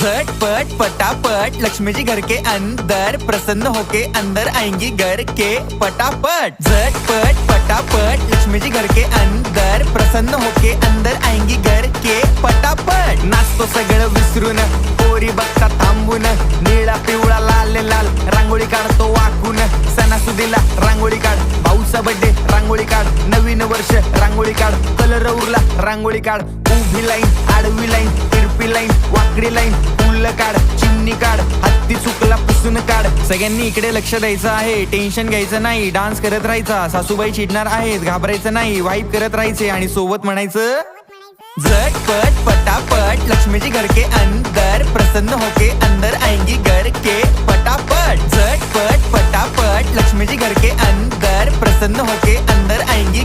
झटपट फटाफट लक्ष्मी जी घर के अंदर, प्रसन्न होके अंदर आएंगी घर के फटाफट। झटपट फटाफट लक्ष्मी जी घर के अंदर, प्रसन्न होके अंदर आएंगी घर के फटाफट। नाचतो सगळं विसरून, पोरी बघता थांबून, निळा पिवळा लाल लाल रांगोळी काढतो वाकून। सणासुदीला रांगोळी काढ, भाऊचा बर्थडे रांगोळी काढ, नवीन वर्ष रांगोळी काढ, कलर उरला रांगोळी काढ। उभी लाईन, आडवी लाईन, तिरपी लाईन, वाकडी लाईन, फुल काढ, चिमणी काढ, हत्ती चुकला पुसून काढ। सगळ्यांनी इकडे लक्ष द्यायचं आहे, टेन्शन घ्यायचं नाही, डान्स करत राहायचा। सासूबाई चिडणार आहेत, घाबरायचं नाही, वाईप करत राहायचे आणि सोबत म्हणायचं झटपट फटाफट लक्ष्मी जी घर के अंदर, प्रसन्न होके अंदर आएंगी घर के फटाफट। झटपट फटाफट लक्ष्मी जी घर के अंदर, प्रसन्न होके अंदर आएंगी